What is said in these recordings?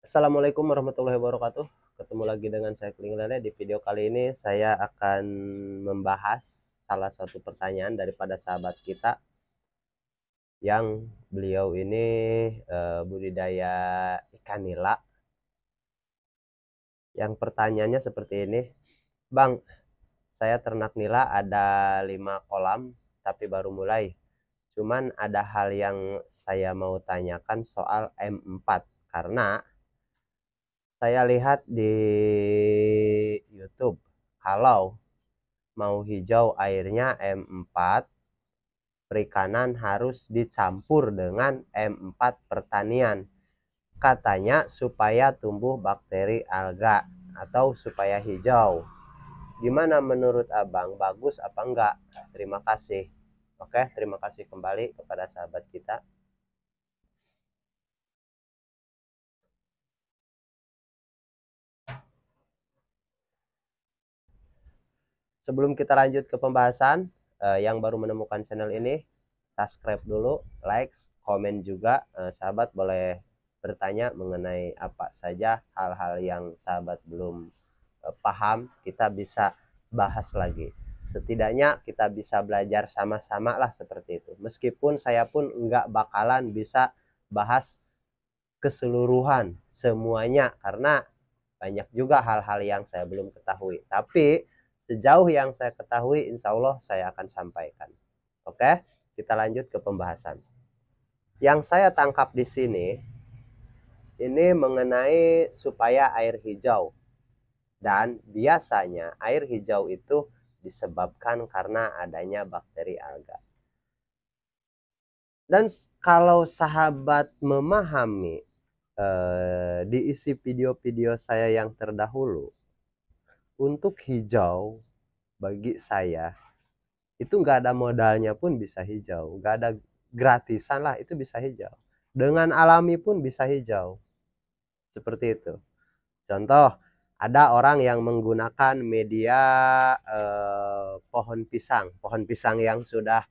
Assalamualaikum warahmatullahi wabarakatuh. Ketemu lagi dengan saya Kling Lele. Di video kali ini saya akan membahas salah satu pertanyaan daripada sahabat kita yang beliau ini budidaya ikan nila. Yang pertanyaannya seperti ini, Bang, saya ternak nila ada 5 kolam tapi baru mulai. Cuman ada hal yang saya mau tanyakan soal M4 karena saya lihat di YouTube kalau mau hijau airnya M4, perikanan harus dicampur dengan M4 pertanian. Katanya supaya tumbuh bakteri alga atau supaya hijau. Gimana menurut Abang? Bagus apa enggak? Terima kasih. Oke, terima kasih kembali kepada sahabat kita. Sebelum kita lanjut ke pembahasan, yang baru menemukan channel ini, subscribe dulu, like, komen juga. Sahabat boleh bertanya mengenai apa saja hal-hal yang sahabat belum paham, kita bisa bahas lagi. Setidaknya kita bisa belajar sama-sama lah seperti itu. Meskipun saya pun nggak bakalan bisa bahas keseluruhan semuanya karena banyak juga hal-hal yang saya belum ketahui. Tapi sejauh yang saya ketahui, insya Allah saya akan sampaikan. Oke, kita lanjut ke pembahasan. Yang saya tangkap di sini, ini mengenai supaya air hijau. Dan biasanya air hijau itu disebabkan karena adanya bakteri alga. Dan kalau sahabat memahami di isi video-video saya yang terdahulu, untuk hijau bagi saya itu nggak ada modalnya pun bisa hijau, nggak ada gratisan lah itu bisa hijau. Dengan alami pun bisa hijau. Seperti itu. Contoh, ada orang yang menggunakan media pohon pisang yang sudah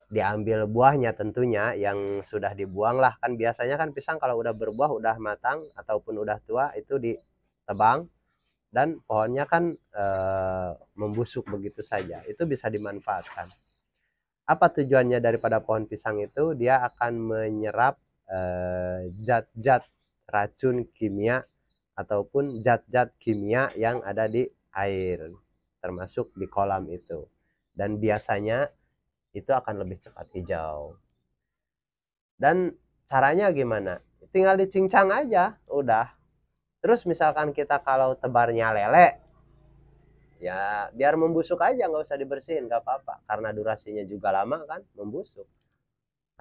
diambil buahnya tentunya, yang sudah dibuang lah. Kan biasanya kan pisang kalau udah berbuah, udah matang ataupun udah tua itu ditebang dan pohonnya kan membusuk begitu saja. Itu bisa dimanfaatkan. Apa tujuannya daripada pohon pisang itu? Dia akan menyerap zat-zat racun kimia ataupun zat-zat kimia yang ada di air, termasuk di kolam itu. Dan biasanya itu akan lebih cepat hijau. Dan caranya gimana? Tinggal dicincang aja, udah. Terus misalkan kita kalau tebarnya lele, ya biar membusuk aja, nggak usah dibersihin, nggak apa-apa. Karena durasinya juga lama kan, membusuk.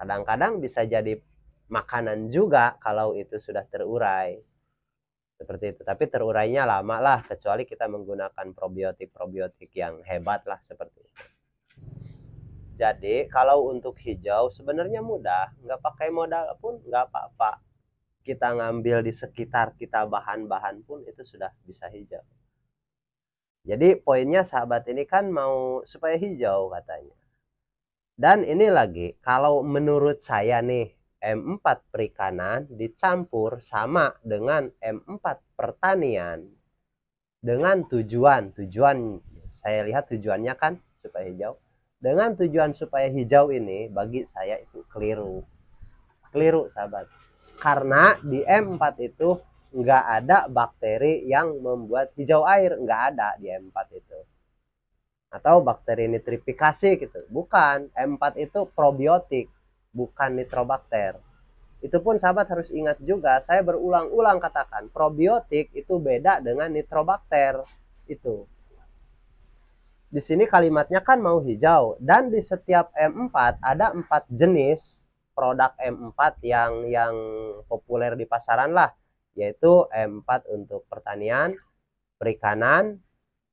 Kadang-kadang bisa jadi makanan juga kalau itu sudah terurai. Seperti itu. Tapi terurainya lama lah, kecuali kita menggunakan probiotik-probiotik yang hebat lah seperti itu. Jadi kalau untuk hijau sebenarnya mudah, nggak pakai modal pun nggak apa-apa. Kita ngambil di sekitar kita bahan-bahan pun itu sudah bisa hijau. Jadi poinnya sahabat ini kan mau supaya hijau katanya. Dan ini lagi, kalau menurut saya nih, M4 perikanan dicampur sama dengan M4 pertanian dengan tujuan saya lihat tujuannya kan supaya hijau. Dengan tujuan supaya hijau ini bagi saya itu keliru sahabat, karena di M4 itu nggak ada bakteri yang membuat hijau air, nggak ada di M4 itu, atau bakteri nitrifikasi gitu, bukan. M4 itu probiotik, bukan nitrobakter. Itu pun sahabat harus ingat juga, saya berulang-ulang katakan, probiotik itu beda dengan nitrobakter. Itu di sini kalimatnya kan mau hijau, dan di setiap M4 ada 4 jenis produk M4 yang populer di pasaran lah, yaitu M4 untuk pertanian, perikanan,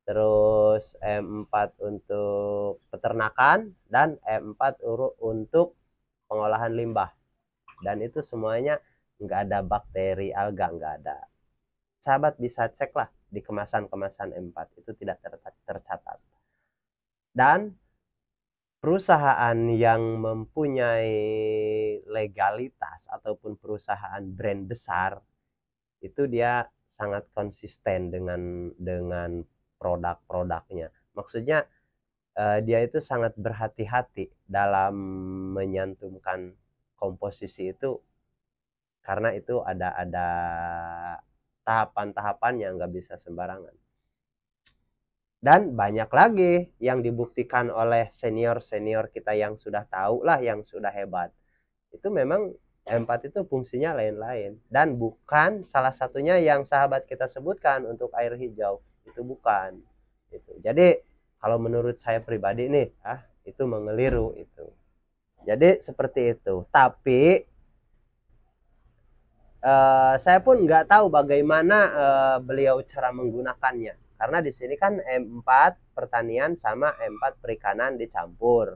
terus M4 untuk peternakan, dan M4 untuk pengolahan limbah. Dan itu semuanya nggak ada bakteri alga, nggak ada. Sahabat bisa cek lah di kemasan-kemasan M4 itu tidak tercatat. Dan perusahaan yang mempunyai legalitas ataupun perusahaan brand besar itu dia sangat konsisten dengan produk-produknya. Maksudnya dia itu sangat berhati-hati dalam menyantumkan komposisi itu, karena itu ada tahapan-tahapan yang nggak bisa sembarangan. Dan banyak lagi yang dibuktikan oleh senior-senior kita yang sudah tahu lah, yang sudah hebat. Itu memang M4 itu fungsinya lain-lain. Dan bukan salah satunya yang sahabat kita sebutkan untuk air hijau. Itu bukan. Jadi kalau menurut saya pribadi nih, itu mengeliru itu. Jadi seperti itu. Tapi saya pun nggak tahu bagaimana beliau cara menggunakannya. Karena di sini kan M4 pertanian sama M4 perikanan dicampur.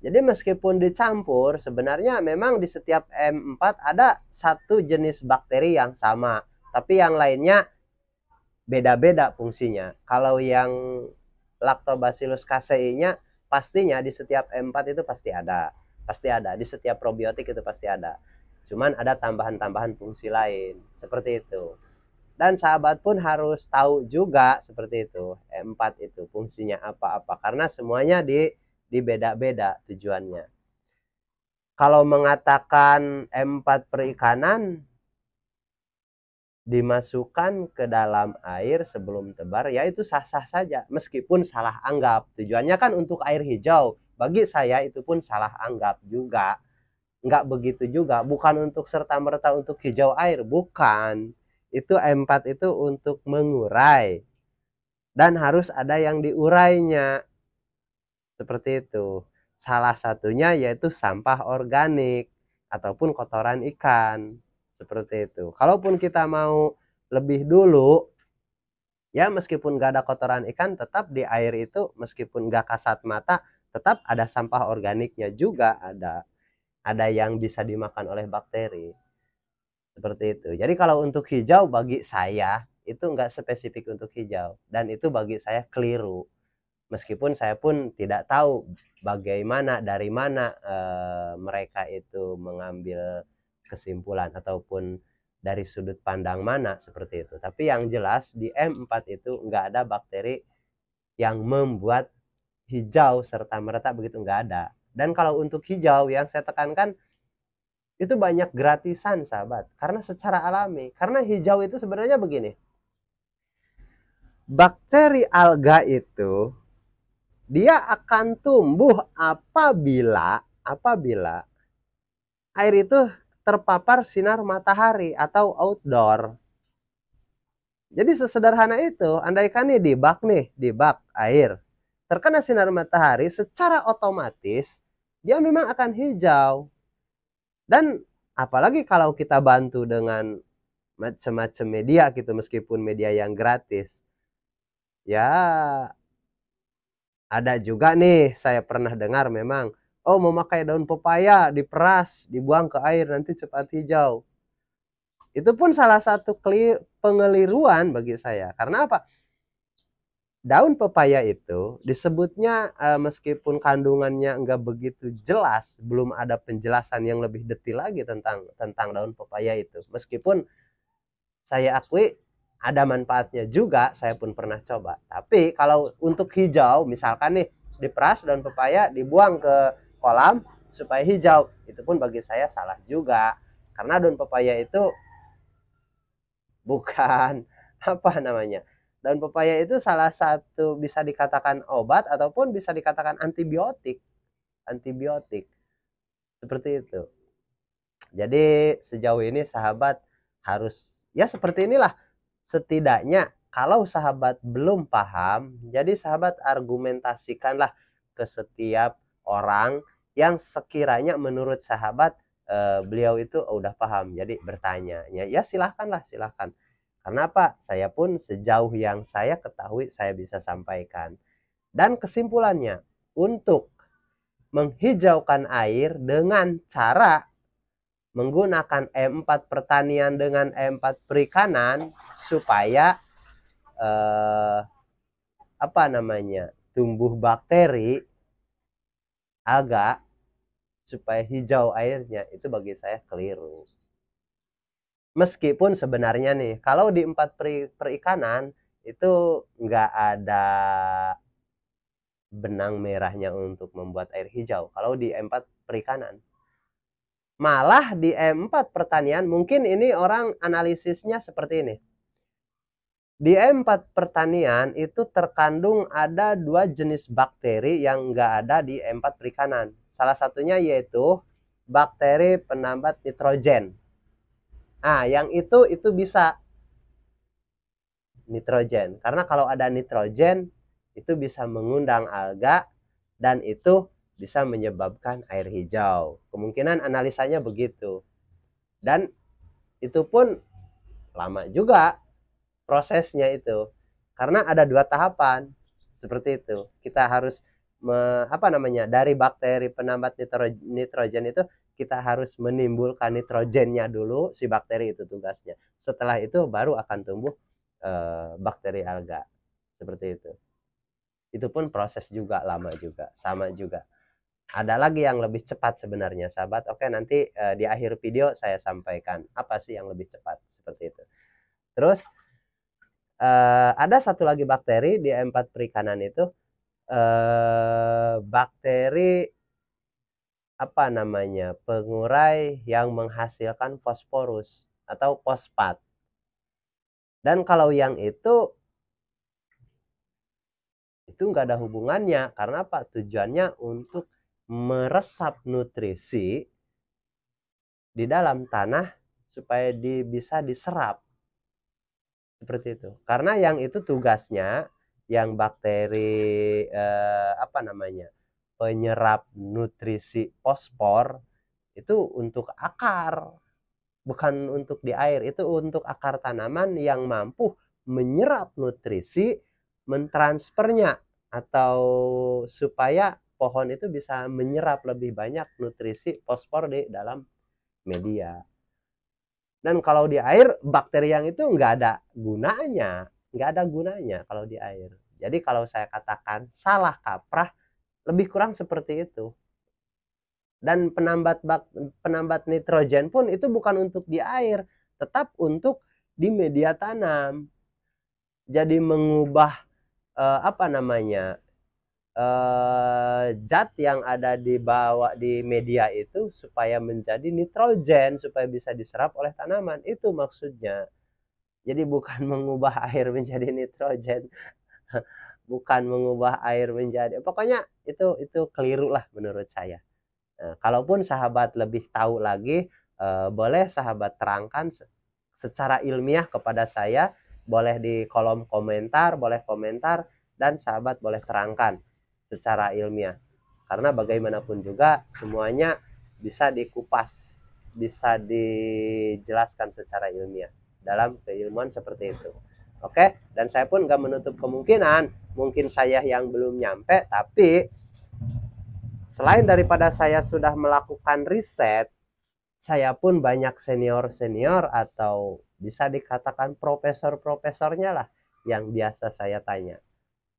Jadi meskipun dicampur, sebenarnya memang di setiap M4 ada satu jenis bakteri yang sama, tapi yang lainnya beda-beda fungsinya. Kalau yang Lactobacillus casei-nya pastinya di setiap M4 itu pasti ada. Pasti ada, di setiap probiotik itu pasti ada. Cuman ada tambahan-tambahan fungsi lain, seperti itu. Dan sahabat pun harus tahu juga seperti itu, M4 itu fungsinya apa-apa, karena semuanya di beda-beda tujuannya. Kalau mengatakan M4 perikanan dimasukkan ke dalam air sebelum tebar, ya itu sah-sah saja, meskipun salah anggap. Tujuannya kan untuk air hijau. Bagi saya itu pun salah anggap juga. Nggak begitu juga, bukan untuk serta-merta untuk hijau air, bukan. Itu M4 itu untuk mengurai. Dan harus ada yang diurainya. Seperti itu. Salah satunya yaitu sampah organik ataupun kotoran ikan. Seperti itu. Kalaupun kita mau lebih dulu, ya meskipun gak ada kotoran ikan, tetap di air itu meskipun gak kasat mata, tetap ada sampah organiknya juga ada. Ada yang bisa dimakan oleh bakteri. Seperti itu. Jadi kalau untuk hijau bagi saya itu nggak spesifik untuk hijau. Dan itu bagi saya keliru. Meskipun saya pun tidak tahu bagaimana, dari mana mereka itu mengambil kesimpulan ataupun dari sudut pandang mana seperti itu. Tapi yang jelas di M4 itu nggak ada bakteri yang membuat hijau serta merta begitu, nggak ada. Dan kalau untuk hijau yang saya tekankan itu banyak gratisan sahabat, karena secara alami. Karena hijau itu sebenarnya begini, bakteri alga itu dia akan tumbuh apabila air itu terpapar sinar matahari atau outdoor. Jadi sesederhana itu, andaikan nih di bak air terkena sinar matahari, secara otomatis dia memang akan hijau. Dan apalagi kalau kita bantu dengan macam-macam media gitu, meskipun media yang gratis. Ya, ada juga nih saya pernah dengar memang, oh memakai daun pepaya diperas, dibuang ke air nanti cepat hijau. Itu pun salah satu pengeliruan bagi saya. Karena apa? Daun pepaya itu disebutnya meskipun kandungannya enggak begitu jelas, belum ada penjelasan yang lebih detail lagi tentang daun pepaya itu. Meskipun saya akui ada manfaatnya juga, saya pun pernah coba. Tapi kalau untuk hijau, misalkan nih diperas daun pepaya dibuang ke kolam supaya hijau, itu pun bagi saya salah juga. Karena daun pepaya itu bukan apa namanya, daun pepaya itu salah satu bisa dikatakan obat ataupun bisa dikatakan antibiotik seperti itu. Jadi sejauh ini sahabat harus, ya seperti inilah, setidaknya kalau sahabat belum paham, jadi sahabat argumentasikanlah ke setiap orang yang sekiranya menurut sahabat beliau itu udah paham, jadi bertanya ya silahkanlah, silahkan. Karena apa? Saya pun sejauh yang saya ketahui saya bisa sampaikan. Dan kesimpulannya, untuk menghijaukan air dengan cara menggunakan M4 pertanian dengan M4 perikanan supaya apa namanya, tumbuh bakteri alga supaya hijau airnya, itu bagi saya keliru. Meskipun sebenarnya nih, kalau di 4 perikanan itu nggak ada benang merahnya untuk membuat air hijau. Kalau di 4 perikanan, malah di 4 pertanian, mungkin ini orang analisisnya seperti ini. Di 4 pertanian itu terkandung ada 2 jenis bakteri yang nggak ada di 4 perikanan. Salah satunya yaitu bakteri penambat nitrogen. Nah, yang itu bisa nitrogen. Karena kalau ada nitrogen, itu bisa mengundang alga dan itu bisa menyebabkan air hijau. Kemungkinan analisanya begitu. Dan itu pun lama juga prosesnya itu. Karena ada 2 tahapan. Seperti itu. Kita harus dari bakteri penambat nitrogen itu kita harus menimbulkan nitrogennya dulu, si bakteri itu tugasnya. Setelah itu baru akan tumbuh bakteri alga. Seperti itu. Itu pun proses juga lama juga, sama juga. Ada lagi yang lebih cepat sebenarnya, sahabat. Oke, nanti di akhir video saya sampaikan apa sih yang lebih cepat, seperti itu. Terus ada satu lagi bakteri di 4 perikanan itu, bakteri pengurai yang menghasilkan fosforus atau fosfat. Dan kalau yang itu nggak ada hubungannya. Karena apa? Tujuannya untuk meresap nutrisi di dalam tanah supaya bisa diserap. Seperti itu. Karena yang itu tugasnya, yang bakteri penyerap nutrisi fosfor itu untuk akar, bukan untuk di air. Itu untuk akar tanaman yang mampu menyerap nutrisi, mentransfernya, atau supaya pohon itu bisa menyerap lebih banyak nutrisi fosfor di dalam media. Dan kalau di air, bakteri yang itu nggak ada gunanya, kalau di air. Jadi kalau saya katakan salah kaprah, lebih kurang seperti itu. Dan penambat nitrogen pun itu bukan untuk di air, tetap untuk di media tanam. Jadi mengubah zat yang ada di bawah di media itu supaya menjadi nitrogen, supaya bisa diserap oleh tanaman. Itu maksudnya. Jadi bukan mengubah air menjadi nitrogen, bukan mengubah air menjadi, pokoknya itu keliru lah menurut saya. Nah, kalaupun sahabat lebih tahu lagi, boleh sahabat terangkan secara ilmiah kepada saya, boleh di kolom komentar, boleh komentar, dan sahabat boleh terangkan secara ilmiah. Karena bagaimanapun juga semuanya bisa dikupas, bisa dijelaskan secara ilmiah dalam keilmuan seperti itu. Oke, dan saya pun nggak menutup kemungkinan mungkin saya yang belum nyampe, tapi selain daripada saya sudah melakukan riset, saya pun banyak senior-senior atau bisa dikatakan profesor-profesornya lah yang biasa saya tanya,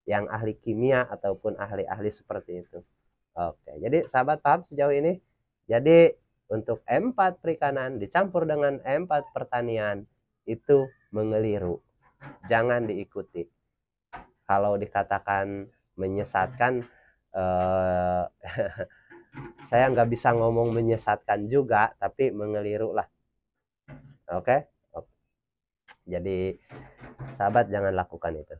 yang ahli kimia ataupun ahli-ahli seperti itu. Oke, jadi sahabat paham sejauh ini? Jadi untuk 4 perikanan dicampur dengan 4 pertanian itu mengeliru. Jangan diikuti. Kalau dikatakan menyesatkan, saya nggak bisa ngomong menyesatkan juga, tapi mengeliru lah. Oke? Jadi sahabat jangan lakukan itu.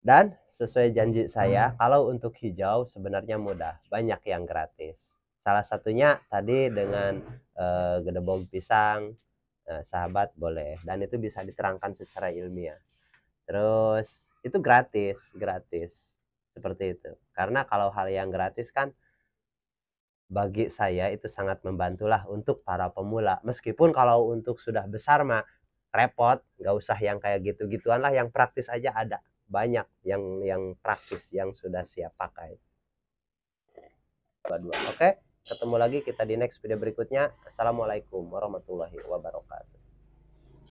Dan sesuai janji saya, kalau untuk hijau sebenarnya mudah, banyak yang gratis. Salah satunya tadi dengan gedebong pisang, sahabat boleh, dan itu bisa diterangkan secara ilmiah. Terus itu gratis seperti itu. Karena kalau hal yang gratis kan bagi saya itu sangat membantulah untuk para pemula. Meskipun kalau untuk sudah besar mah repot, nggak usah yang kayak gitu-gituan lah, yang praktis aja ada. Banyak yang praktis yang sudah siap pakai. Oke, ketemu lagi kita di next video berikutnya. Assalamualaikum warahmatullahi wabarakatuh.